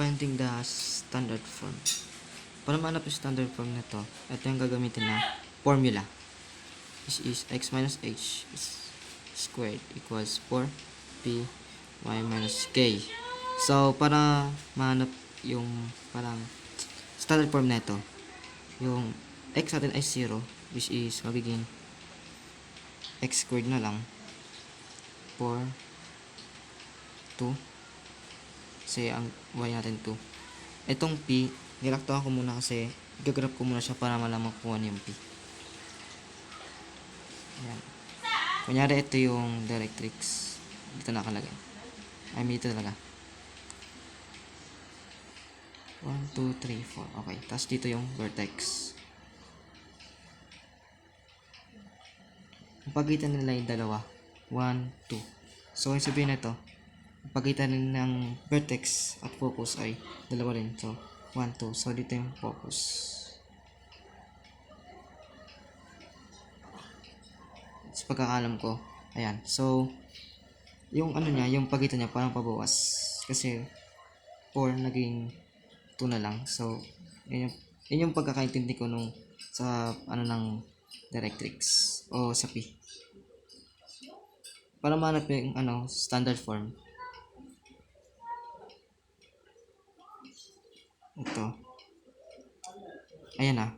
Finding the standard form. Para mahanap yung standard form na to, ito yung gagamitin na formula. This is x minus h squared equals 4p y minus k. So, para mahanap yung parang standard form na ito, yung x natin ay 0, which is magiging x squared na lang 4 2 kasi ang y natin 2. Itong p, nilaktawan ko muna kasi gagraph ko muna siya para malaman kung ano yung p. Ayan. Kunyari ito yung directrix, dito nakalagay. I mean dito talaga 1, 2, 3, 4. Okay, tapos dito yung vertex. Ang pagitan nila yung dalawa 1, 2. So yung sabihin na ito, ang pagitan ng vertex at focus ay dalawa rin. So 1, 2. So dito yung focus. Sa pagkakalam ko, ayan. So yung ano niya, yung pagitan niya parang pabawas kasi 4 naging 2 na lang. So yun yung pagkakaintindi ko nung sa ano ng directrix o sa P. Para mahanap yung ano standard form, ito, ayan na,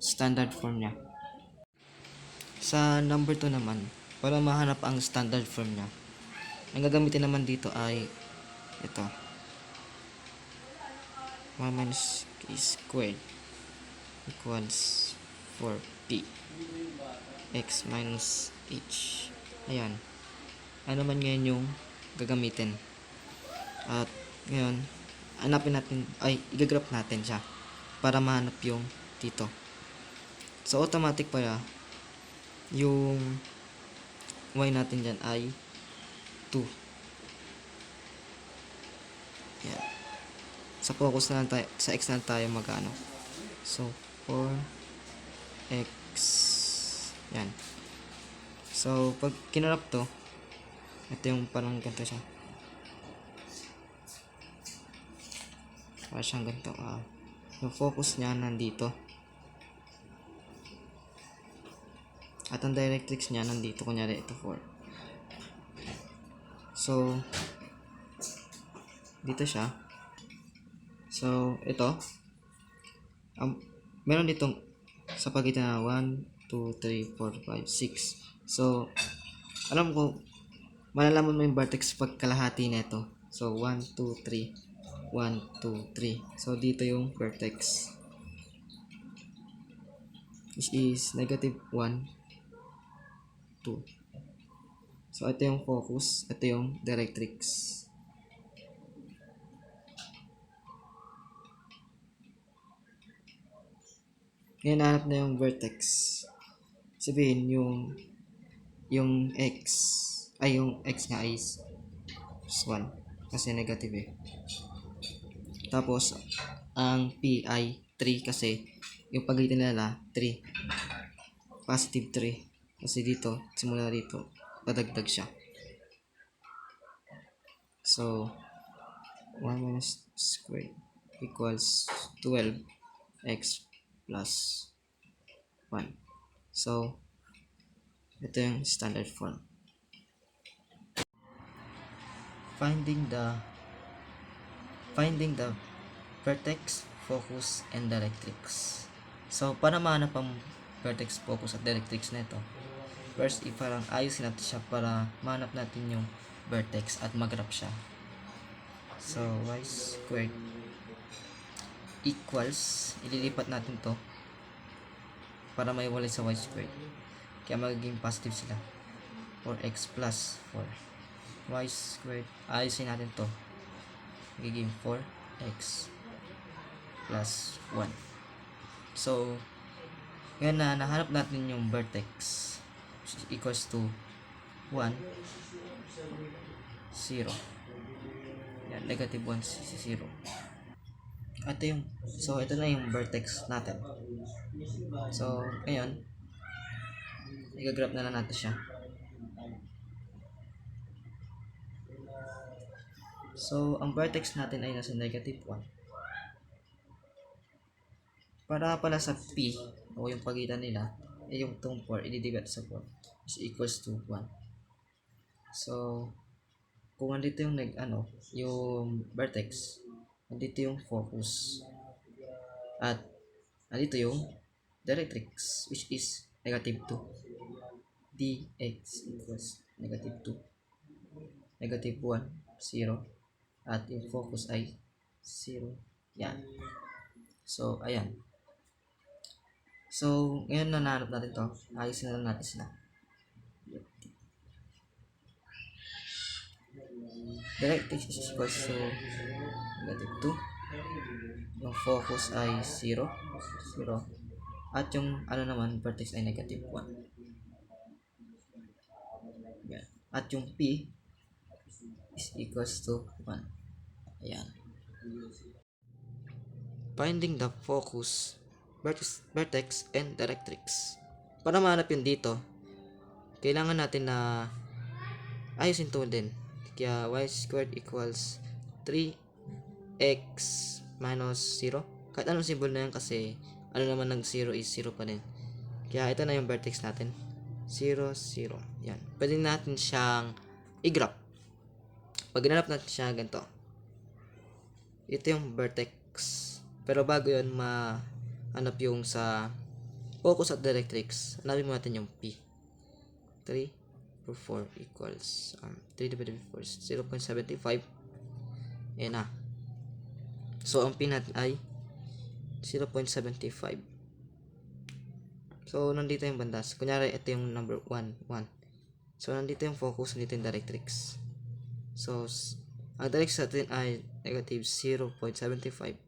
standard form niya. Sa number 2 naman, para mahanap ang standard form niya, ang gagamitin naman dito ay ito, 1 minus k squared equals 4p x minus h. Ayan. Ano naman ngayon yung gagamitin. At ngayon, hanapin natin, ay igagraph natin siya para mahanap yung dito. So automatic pala yung y natin dyan ay 2. Yan. Sa focus na lang tayo, sa x na lang tayo magano. So 4x. Yan. So pag kinarap to, ito yung parang ganito siya. Para siyang ganito. Yung focus niya nandito. At ang directrix niya nandito. Kunyari ito 4. So dito siya. So ito. Meron ditong sa pagitan na 1, 2, 3, 4, 5, 6. So alam ko, malalaman mo yung vertex pag kalahati nito. So 1, 2, 3. 1, 2, 3. So dito yung vertex, which is negative 1, 2. So ito yung focus, ito yung directrix. Ngayon nahanap na yung vertex. Sabihin yung x ay yung x nga is 1 kasi negative eh. Tapos ang p ay 3 kasi yung pagitan nila 3, positive 3 kasi dito simula dito dadagdag siya. So 1 minus squared equals 12x plus 1. So ito yung standard form. Finding the vertex, focus, and directrix. So para mahanap ang vertex, focus, at directrix nito, first parang ayusin natin siya para mahanap natin yung vertex at mag-graph siya. So y squared equals, ililipat natin to para may walay sa y squared, kaya magiging positive sila, 4x plus 4. Y squared, ayusin natin to, magiging 4x plus 1. So ngayon na nahanap natin yung vertex, which is equals to 1, 0. Yan, negative 1, 0. Ito na yung vertex natin. So ngayon i-graph na lang natin siya. So, ang vertex natin ay nasa negative 1. Para pala sa P, o yung pagitan nila, ay yung tong 4, i-divide sa 4 is equals to 1. So, kung andito yung yung vertex, andito yung focus, at andito yung directrix, which is negative 2. dx equals negative 2, negative 1, 0, at yung focus ay 0. Yan. So, ayan. So, ngayon na nahanap natin to, ayusin na lang natin sila. Directrix is equals to negative 2. Yung focus ay 0, 0. At yung naman, vertex ay negative 1. Yan. At yung P is equals to 1. Ayan. Finding the focus, vertex, and directrix. Para mahanap yun dito, kailangan natin na ayusin to din. Kaya y squared equals 3x minus 0. Kahit anong symbol na yan kasi naman ng 0 is 0 pa din. Kaya ito na yung vertex natin. 0, 0. Yan. Pwede natin siyang i-graph. Pag ginanap natin siya ganito. Ito yung vertex. Pero bago yun mahanap yung sa focus at directrix, hanapin mo natin yung P. 3 per 4 equals 3 divided by 4 is 0.75. Ayan na. So, ang P natin ay 0.75. So, nandito yung bandas. Kunyari, ito yung number 1, 1. So, nandito yung focus, nandito yung directrix. So, ang directrix natin ay negative 0.75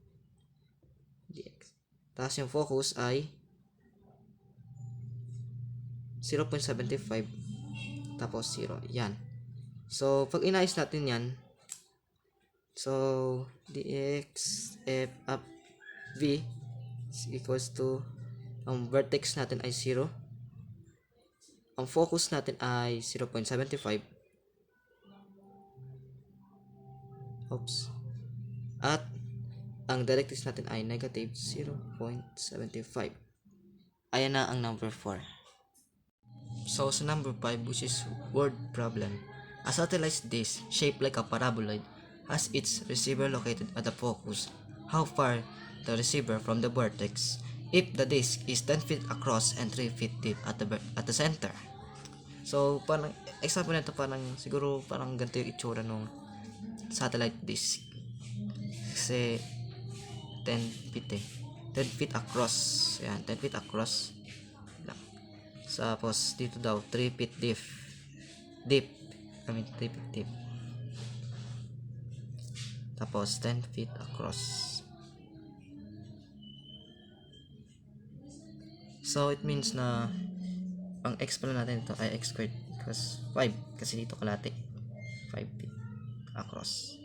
dx. Tapos yung focus ay 0.75 tapos 0. Yan. So, pag inayos natin yan, so, dx f up v is equals to, ang vertex natin ay 0. Ang focus natin ay 0.75. Oops. At ang directrix natin ay negative 0.75. Ayan na ang number 4. So, sa number 5, which is word problem. A satellite dish shaped like a paraboloid has its receiver located at the focus. How far the receiver from the vertex? If the disk is 10 feet across and 3 feet deep at the center. So, parang example nito, parang siguro parang ganito yung itsura ng satellite disk. Kasi 10 feet 10 feet across. Yan, 10 feet across. Tapos dito daw 3 feet deep. 3 feet deep. Tapos 10 feet across. So it means na ang x pala natin ito ay x squared equals 5 kasi dito kalate 5 feet across.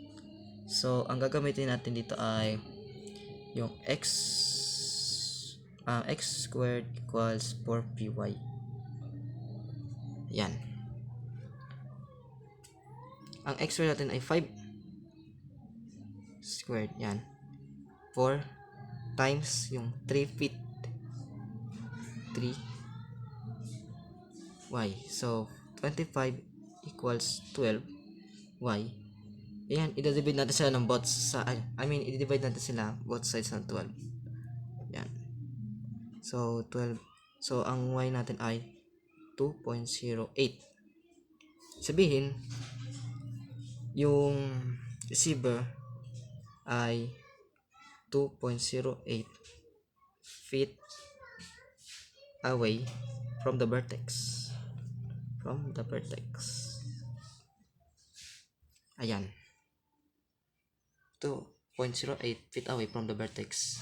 So ang gagamitin natin dito ay yung x squared equals 4py. Yan. Ang x squared natin ay 5 squared. Yan. 4 times yung 3 feet. 3 y. So, 25 equals 12 y. Ayan, i-divide natin sila ng both i-divide natin sila both sides ng 12. Yan. So, 12. So, ang y natin ay 2.08. Sabihin, yung receiver ay 2.08 feet away from the vertex. Ayan. 2.08 feet away from the vertex.